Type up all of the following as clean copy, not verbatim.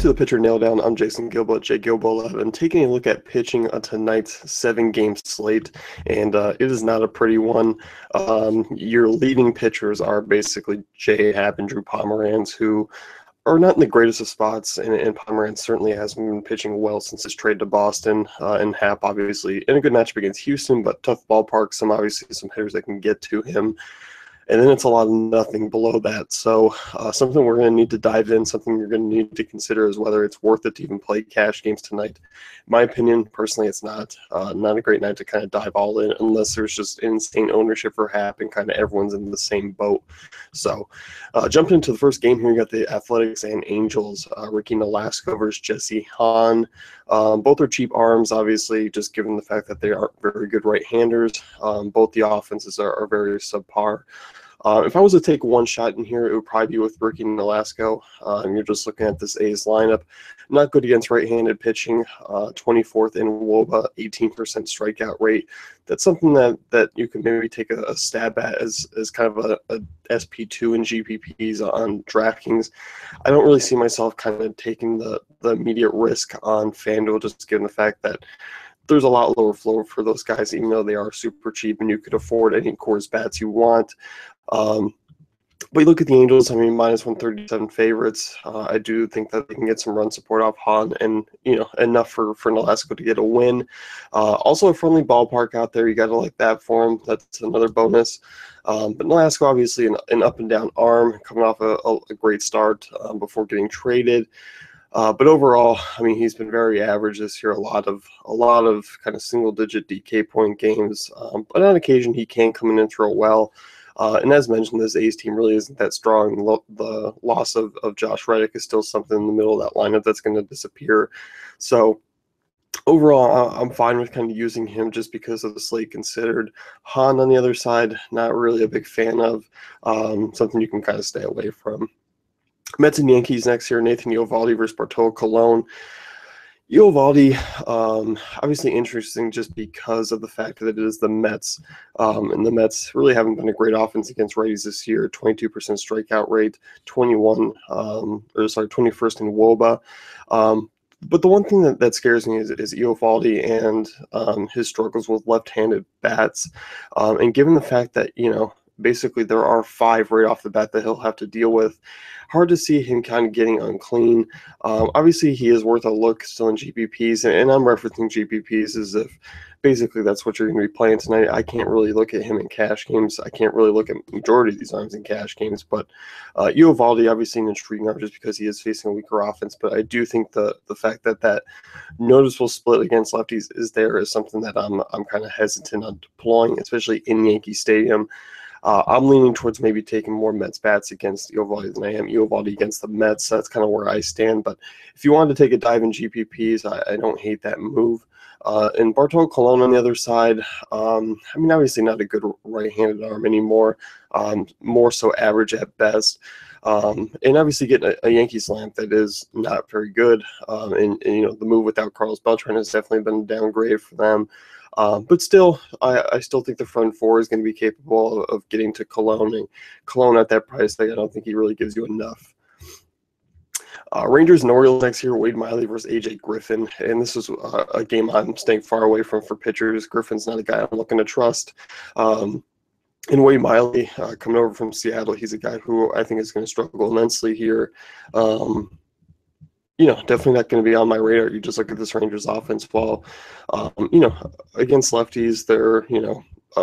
to the Pitcher Nail Down. I'm Jason Gilbo at JGilbo11, taking a look at pitching on tonight's 7-game slate, and it is not a pretty one. Your leading pitchers are basically J. Happ and Drew Pomeranz, who are not in the greatest of spots, and Pomeranz certainly hasn't been pitching well since his trade to Boston, and Happ obviously in a good matchup against Houston, but tough ballpark, some hitters that can get to him. And then it's a lot of nothing below that. So something we're going to need to dive in, something you're going to need to consider is whether it's worth it to even play cash games tonight. In my opinion, personally, it's not a great night to kind of dive all in unless there's just insane ownership for Happ and kind of everyone's in the same boat. So jumping into the first game here, you got the Athletics and Angels, Ricky Nolasco versus Jesse Hahn. Both are cheap arms, obviously, just given the fact that they aren't very good right-handers. Both the offenses are very subpar. If I was to take one shot in here, it would probably be with Ricky Nolasco. You're just looking at this A's lineup. Not good against right-handed pitching, 24th in WOBA, 18% strikeout rate. That's something that you can maybe take a stab at as kind of a SP2 in GPPs on DraftKings. I don't really see myself kind of taking the immediate risk on FanDuel, just given the fact that there's a lot lower floor for those guys, even though they are super cheap and you could afford any Coors bats you want. But you look at the Angels, I mean, minus 137 favorites. I do think that they can get some run support off Hahn and, enough for Nolasco to get a win. Also a friendly ballpark out there. You got to like that for him. That's another bonus. But Nolasco, obviously, an up and down arm, coming off a great start before getting traded. But overall, I mean, he's been very average this year. A lot of kind of single-digit DK point games. But on occasion, he can come in and throw well. And as mentioned, this A's team really isn't that strong. The loss of Josh Reddick is still something in the middle of that lineup that's going to disappear. So overall, I'm fine with kind of using him just because of the slate considered. Hahn on the other side, not really a big fan of. Something you can kind of stay away from. Mets and Yankees next here. Nathan Eovaldi versus Bartolo Colon. Eovaldi, obviously interesting just because of the fact that it is the Mets, and the Mets really haven't been a great offense against righties this year. 22% strikeout rate, 21st in WOBA. But the one thing that scares me is Eovaldi and his struggles with left-handed bats, and given the fact that basically there are 5 right off the bat that he'll have to deal with. Hard to see him kind of getting unclean. Obviously, he is worth a look still in GPPs, and I'm referencing GPPs as if basically that's what you're going to be playing tonight. I can't really look at him in cash games. I can't really look at majority of these arms in cash games, but Eovaldi obviously an intriguing arm just because he is facing a weaker offense, but I do think the fact that noticeable split against lefties is something that I'm kind of hesitant on deploying, especially in Yankee Stadium. I'm leaning towards maybe taking more Mets bats against Eovaldi than I am Eovaldi against the Mets. That's kind of where I stand. But if you wanted to take a dive in GPPs, I don't hate that move. And Bartolo Colon on the other side, I mean, obviously not a good right-handed arm anymore, more so average at best. And obviously getting a Yankees lineup that is not very good. And the move without Carlos Beltran has definitely been a downgrade for them. But still, I still think the front four is going to be capable of getting to Cologne. And Cologne at that price tag, I don't think he really gives you enough. Rangers and Orioles next year, Wade Miley versus AJ Griffin. And this is a game I'm staying far away from for pitchers. Griffin's not a guy I'm looking to trust. And Wade Miley, coming over from Seattle, he's a guy who I think is going to struggle immensely here. Definitely not going to be on my radar. You just look at this Rangers offense. Well, against lefties, they're,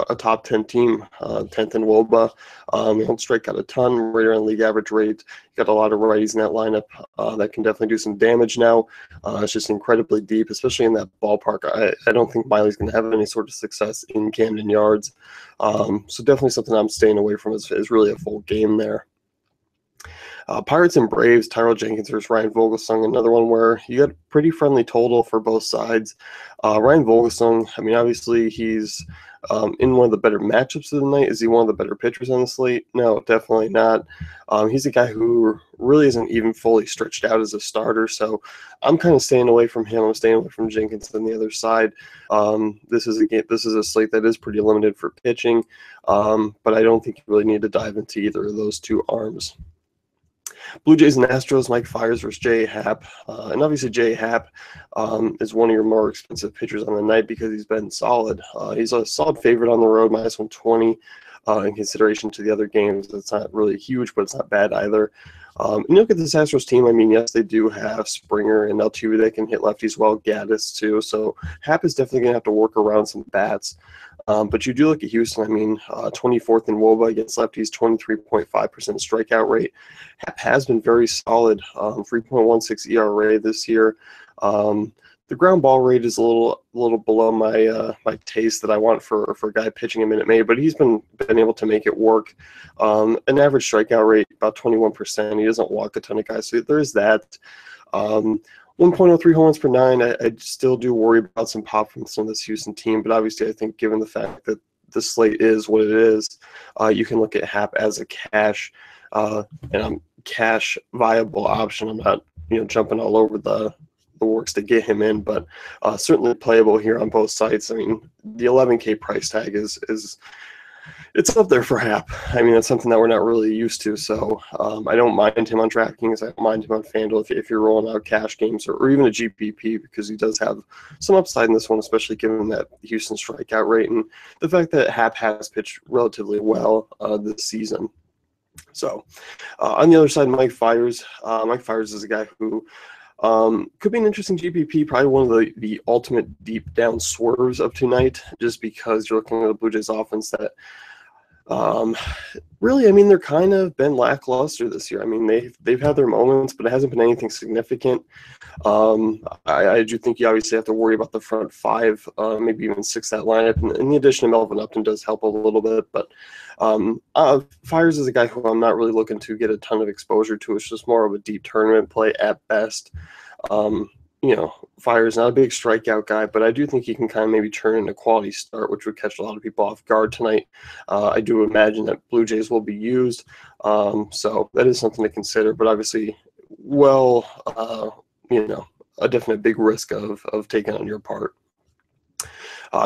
a top 10 team, 10th in WOBA. They don't strike out a ton, right around league average rate. Got a lot of righties in that lineup that can definitely do some damage now. It's just incredibly deep, especially in that ballpark. I don't think Miley's going to have any sort of success in Camden Yards. So definitely something I'm staying away from is really a full game there. Pirates and Braves, Tyrell Jenkins versus Ryan Vogelsong, another one where you got a pretty friendly total for both sides. Ryan Vogelsong, I mean, obviously he's in one of the better matchups of the night. Is he one of the better pitchers on the slate? No, definitely not. He's a guy who really isn't even fully stretched out as a starter, so I'm kind of staying away from him. I'm staying away from Jenkins on the other side. This is a slate that is pretty limited for pitching, but I don't think you really need to dive into either of those two arms. Blue Jays and Astros, Mike Fiers versus J.A. Happ. And obviously J.A. Happ is one of your more expensive pitchers on the night because he's been solid. He's a solid favorite on the road, -120 in consideration to the other games. It's not really huge, but it's not bad either. And you look at this Astros team, I mean, yes, they do have Springer and Altuve that can hit lefties well, Gaddis too. So Happ is definitely going to have to work around some bats. But you do look at Houston, I mean, 24th in WOBA against lefties, 23.5% strikeout rate. Happ has been very solid, 3.16 ERA this year. The ground ball rate is a little below my taste that I want for a guy pitching a Minute Maid, but he's been able to make it work. An average strikeout rate about 21%. He doesn't walk a ton of guys, so there's that. 1.03 home runs per nine. I still do worry about some pop from some of this Houston team, but obviously I think given the fact that the slate is what it is, you can look at Happ as a cash cash viable option. I'm not jumping all over the works to get him in, but certainly playable here on both sites. I mean, the 11K price tag is it's up there for Happ. I mean, that's something that we're not really used to. So I don't mind him on DraftKings. I don't mind him on FanDuel if you're rolling out cash games or even a GPP, because he does have some upside in this one, especially given that Houston strikeout rate and the fact that Happ has pitched relatively well this season. So on the other side, Mike Fiers. Mike Fiers is a guy who could be an interesting GPP, probably one of the ultimate deep down swerves of tonight, just because you're looking at the Blue Jays offense that really, I mean, they're kind of been lackluster this year. I mean, they've had their moments, but it hasn't been anything significant. I do think you obviously have to worry about the front five, maybe even six that lineup, and the addition of Melvin Upton does help a little bit. But Fiers is a guy who I'm not really looking to get a ton of exposure to. It's just more of a deep tournament play at best. Fiers not a big strikeout guy, but I do think he can kind of maybe turn into a quality start, which would catch a lot of people off guard tonight. I do imagine that Blue Jays will be used, so that is something to consider. But obviously, a definite big risk of taking on your part.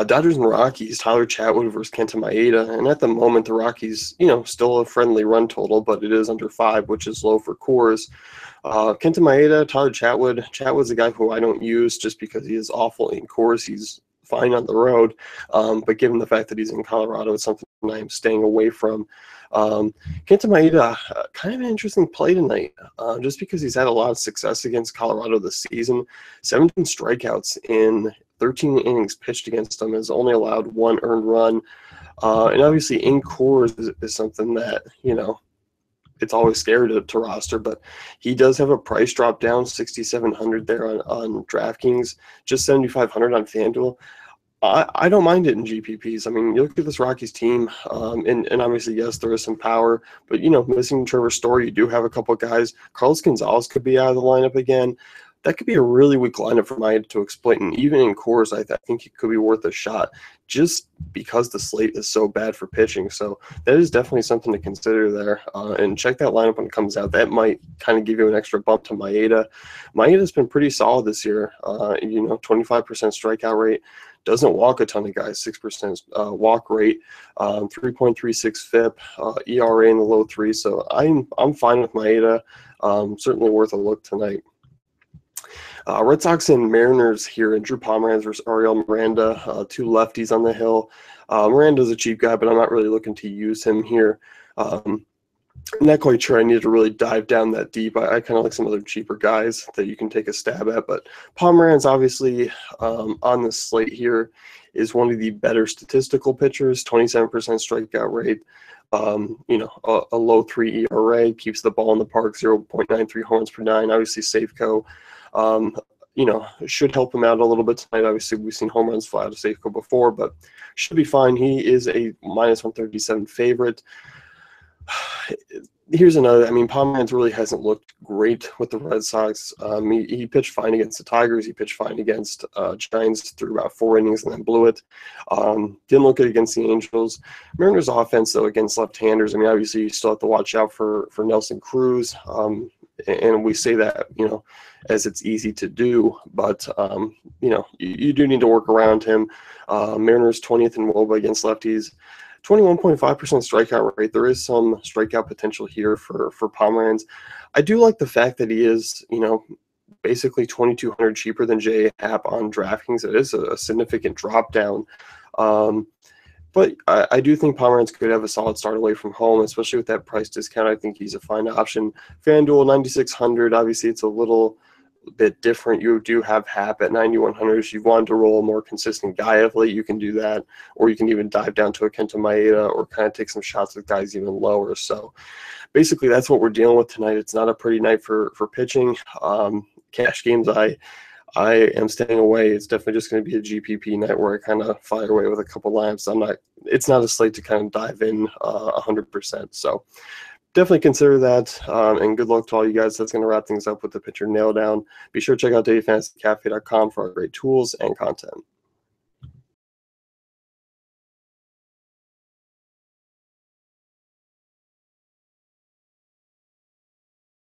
Dodgers and Rockies, Tyler Chatwood versus Kenta Maeda. And at the moment, the Rockies, still a friendly run total, but it is under 5, which is low for Coors. Kenta Maeda, Tyler Chatwood. Chatwood's a guy who I don't use just because he is awful in Coors. He's fine on the road. But given the fact that he's in Colorado, it's something I am staying away from. Kenta Maeda, kind of an interesting play tonight, just because he's had a lot of success against Colorado this season. 17 strikeouts in 13 innings pitched against him, has only allowed 1 earned run. And obviously in Coors is something that, it's always scary to roster, but he does have a price drop down, 6,700 there on DraftKings, just 7,500 on FanDuel. I don't mind it in GPPs. I mean, you look at this Rockies team, and obviously, yes, there is some power, but, missing Trevor Story, you do have a couple of guys. Carlos Gonzalez could be out of the lineup again. That could be a really weak lineup for Maeda to exploit, and even in Coors, I think it could be worth a shot just because the slate is so bad for pitching. So that is definitely something to consider there, and check that lineup when it comes out. That might kind of give you an extra bump to Maeda. Maeda's been pretty solid this year, 25% strikeout rate. Doesn't walk a ton of guys, 6% walk rate, 3.36 FIP, ERA in the low 3s. So I'm fine with Maeda. Certainly worth a look tonight. Red Sox and Mariners here, and Drew Pomeranz versus Ariel Miranda, 2 lefties on the hill. Miranda's a cheap guy, but I'm not really looking to use him here. I'm not quite sure I need to really dive down that deep. I kind of like some other cheaper guys that you can take a stab at. But Pomeranz, obviously, on the slate here, is one of the better statistical pitchers, 27% strikeout rate. A low 3 ERA, keeps the ball in the park, 0.93 home runs per 9. Obviously, Safeco, should help him out a little bit tonight. Obviously, we've seen home runs fly out of Safeco before, but should be fine. He is a -137 favorite. Here's another. I mean, Pomeranz really hasn't looked great with the Red Sox. He pitched fine against the Tigers. He pitched fine against Giants through about 4 innings and then blew it. Didn't look good against the Angels. Mariners' offense, though, against left-handers, I mean, obviously you still have to watch out for Nelson Cruz. And we say that, as it's easy to do, but, you do need to work around him. Mariners 20th in WOBA against lefties. 21.5% strikeout rate. There is some strikeout potential here for Pomeranz. I do like the fact that he is, basically 2,200 cheaper than J.A. Happ on DraftKings. It is a significant drop down. But I do think Pomeranz could have a solid start away from home, especially with that price discount. I think he's a fine option. FanDuel 9,600. Obviously, it's a little bit different. You do have Happ at 9,100. If you want to roll a more consistent guy of late, you can do that, or you can even dive down to a Kenta Maeda or kind of take some shots with guys even lower. So basically, that's what we're dealing with tonight. It's not a pretty night for pitching. Cash games, I am staying away. It's definitely just going to be a GPP night where I kind of fire away with a couple lineups. It's not a slate to kind of dive in 100%. So definitely consider that. And good luck to all you guys. That's going to wrap things up with the pitcher nail down. Be sure to check out dailyfantasycafe.com for our great tools and content.